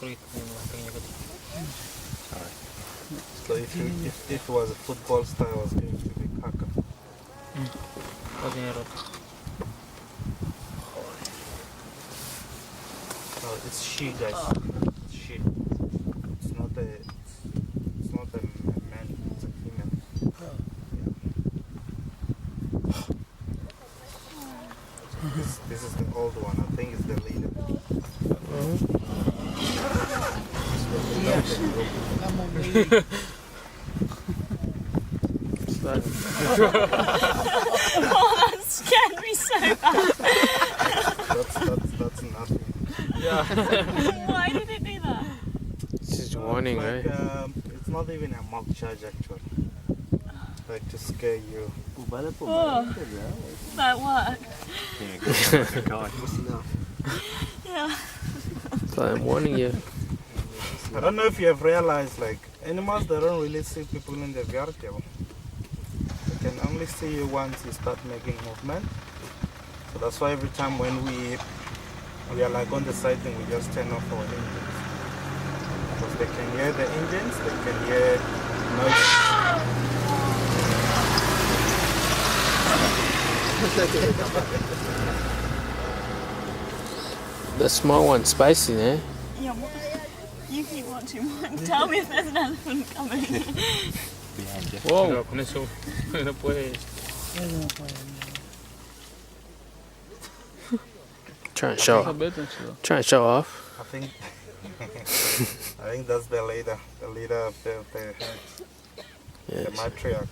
So if it was a football star, I was going to be Kaka. No, it's she, guys. It's she. It's not a man. It's a female. This is the old one. I think it's the leader. Oh, that scared me so bad. That's nothing. Yeah. Why did it do that? She's warning, Like, right? it's not even a mock charge actually. Like to scare you. Oh, that worked. Yeah. So I'm warning you. I don't know if you have realized, like, animals, they don't really see people in the VR cable. They can only see you once you start making movement. So that's why every time when we are like on the sighting, we just turn off our engines. Because they can hear the engines, they can hear noise. The small one's spicy, eh? Yeah, what? You keep watching one. Tell me if there's an elephant coming. Whoa. Con eso no puedes. Try and show off. I think that's the leader of the herd, Yes. the matriarch.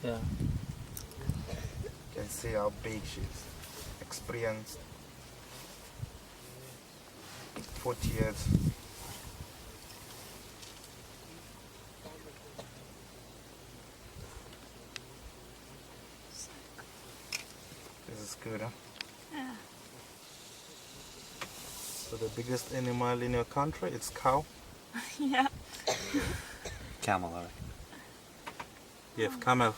Yeah. You can see how big she is. Experienced. 40 years. This is good, huh? Yeah. So the biggest animal in your country, it's cow. Yeah. Camel, I reckon. You have camel,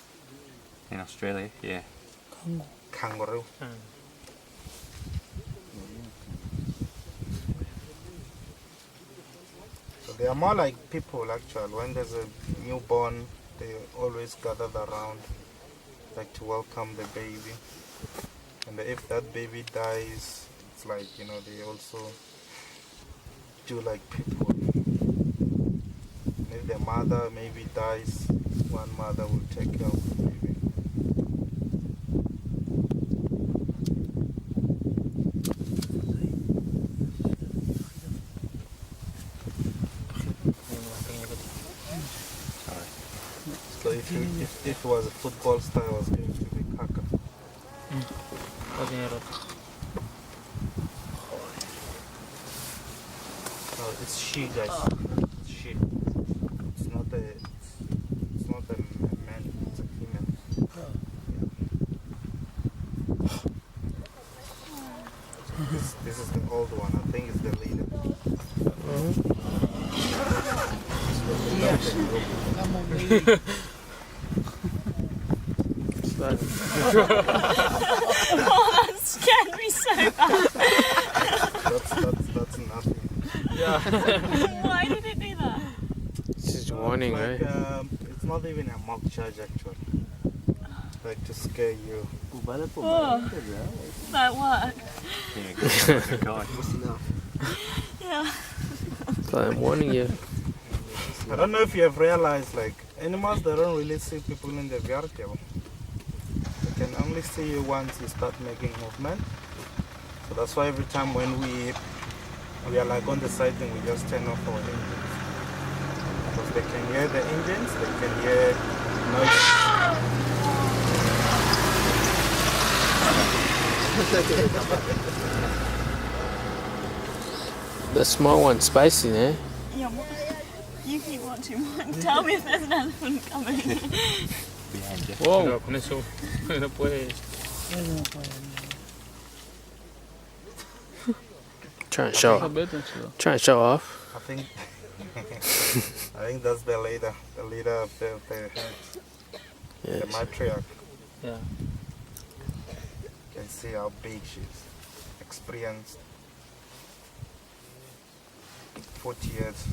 In Australia, yeah. kangaroo. So they are more like people actually. When there's a newborn, they always gathered around, like to welcome the baby. And if that baby dies, it's like, you know, they also do like people. And if the mother maybe dies, one mother will take care of the baby. So if it was a football star, I was going to be Kaka. No, it's she, guys. It's she. It's not a man. It's a female. This is the old one. I think it's the leader. Oh, that scared me so bad. That's nothing. Yeah. Why did it do that? She's warning, Like, right? it's not even a mock charge actually. Like to scare you. Oh, that worked. Yeah. So I'm warning you. I don't know if you have realized, like, animals, they don't really see people in the VR cable. They can only see you once you start making movement. So that's why every time when we are like on the sighting, we just turn off our engines. Because they can hear the engines, they can hear noise. The small one's spicy, eh? Yeah, what? You keep watching one. Tell me if there's an elephant coming. Behind you. Whoa. Con eso no puedes. Try and show off. I think that's the leader of the herd, the Yes. matriarch. Yeah. You can see how big she is. Experienced. 40 years.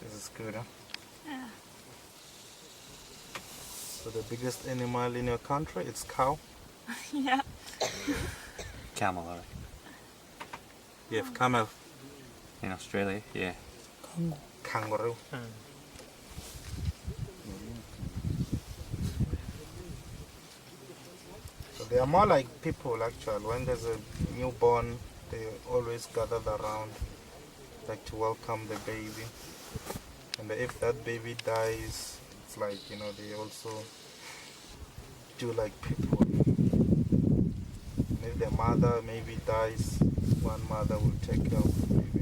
This is good, huh? Yeah. So the biggest animal in your country, it's cow. Yeah. Camel, I reckon. You have camel, In Australia, yeah. kangaroo. So they are more like people actually. When there's a newborn, they always gathered around, like to welcome the baby. And if that baby dies, it's like, you know, they also do like people. And if the mother maybe dies, one mother will take care of the baby.